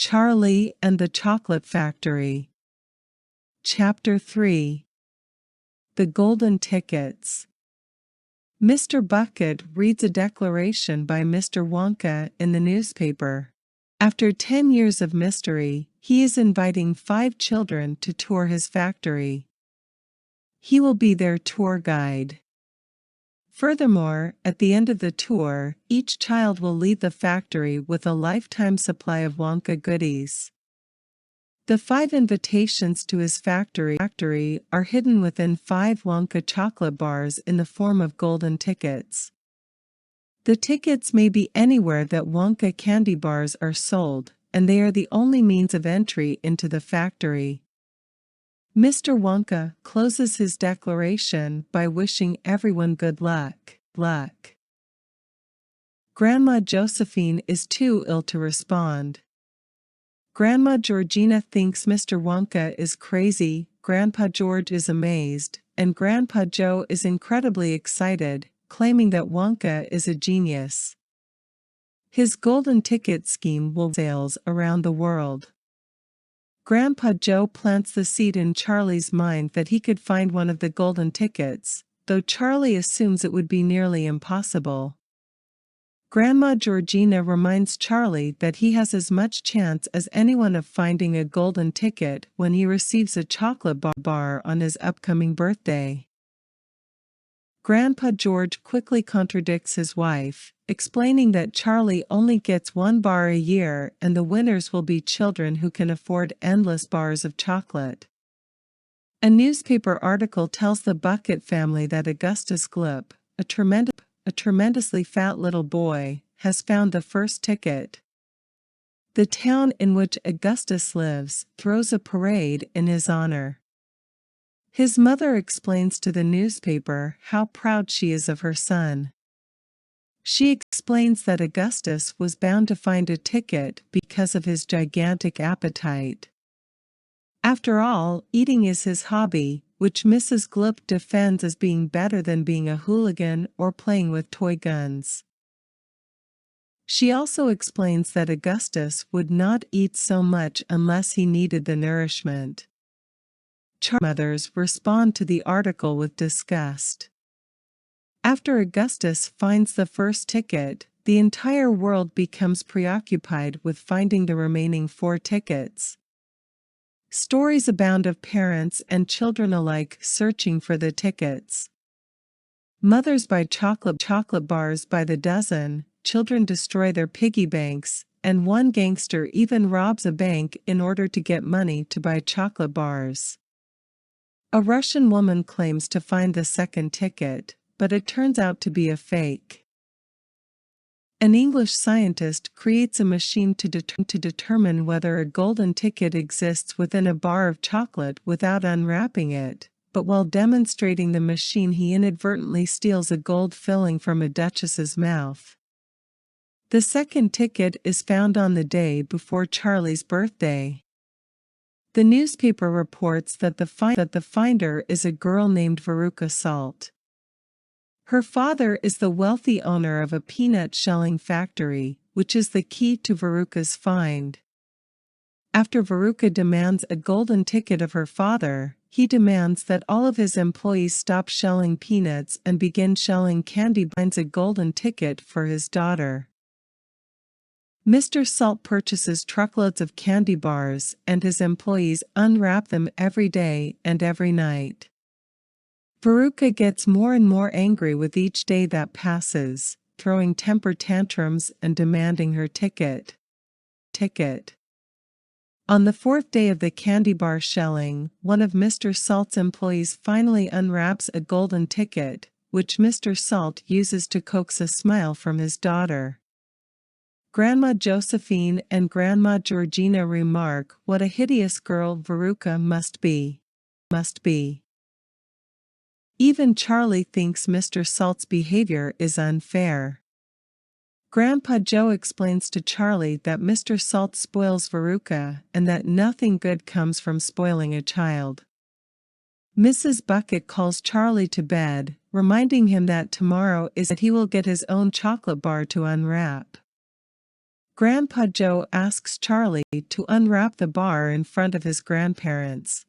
Charlie and the Chocolate Factory. Chapter 3. The Golden Tickets. Mr. Bucket reads a declaration by Mr. Wonka in the newspaper. After 10 years of mystery, he is inviting 5 children to tour his factory. He will be their tour guide. Furthermore, at the end of the tour, each child will leave the factory with a lifetime supply of Wonka goodies. The 5 invitations to his factory are hidden within 5 Wonka chocolate bars in the form of golden tickets. The tickets may be anywhere that Wonka candy bars are sold, and they are the only means of entry into the factory. Mr. Wonka closes his declaration by wishing everyone good luck. Grandma Josephine is too ill to respond. Grandma Georgina thinks Mr. Wonka is crazy, Grandpa George is amazed, and Grandpa Joe is incredibly excited, claiming that Wonka is a genius. His golden ticket scheme will sales around the world. Grandpa Joe plants the seed in Charlie's mind that he could find one of the golden tickets, though Charlie assumes it would be nearly impossible. Grandma Georgina reminds Charlie that he has as much chance as anyone of finding a golden ticket when he receives a chocolate bar on his upcoming birthday. Grandpa George quickly contradicts his wife, explaining that Charlie only gets 1 bar a year and the winners will be children who can afford endless bars of chocolate. A newspaper article tells the Bucket family that Augustus Gloop, a tremendously fat little boy, has found the first ticket. The town in which Augustus lives throws a parade in his honor. His mother explains to the newspaper how proud she is of her son. She explains that Augustus was bound to find a ticket because of his gigantic appetite. After all, eating is his hobby, which Mrs. Gloop defends as being better than being a hooligan or playing with toy guns. She also explains that Augustus would not eat so much unless he needed the nourishment. Mothers respond to the article with disgust. After Augustus finds the first ticket, the entire world becomes preoccupied with finding the remaining 4 tickets. Stories abound of parents and children alike searching for the tickets. Mothers buy chocolate bars by the dozen, children destroy their piggy banks, and one gangster even robs a bank in order to get money to buy chocolate bars. A Russian woman claims to find the second ticket, but it turns out to be a fake. An English scientist creates a machine to determine whether a golden ticket exists within a bar of chocolate without unwrapping it, but while demonstrating the machine he inadvertently steals a gold filling from a duchess's mouth. The second ticket is found on the day before Charlie's birthday. The newspaper reports that the finder is a girl named Veruca Salt. Her father is the wealthy owner of a peanut shelling factory, which is the key to Veruca's find. After Veruca demands a golden ticket of her father, he demands that all of his employees stop shelling peanuts and begin shelling candy. Finds a golden ticket for his daughter. Mr. Salt purchases truckloads of candy bars, and his employees unwrap them every day and every night. Veruca gets more and more angry with each day that passes, throwing temper tantrums and demanding her ticket. On the 4th day of the candy bar shelling, one of Mr. Salt's employees finally unwraps a golden ticket, which Mr. Salt uses to coax a smile from his daughter. Grandma Josephine and Grandma Georgina remark what a hideous girl Veruca must be. Even Charlie thinks Mr. Salt's behavior is unfair. Grandpa Joe explains to Charlie that Mr. Salt spoils Veruca and that nothing good comes from spoiling a child. Mrs. Bucket calls Charlie to bed, reminding him that tomorrow is that he will get his own chocolate bar to unwrap. Grandpa Joe asks Charlie to unwrap the bar in front of his grandparents.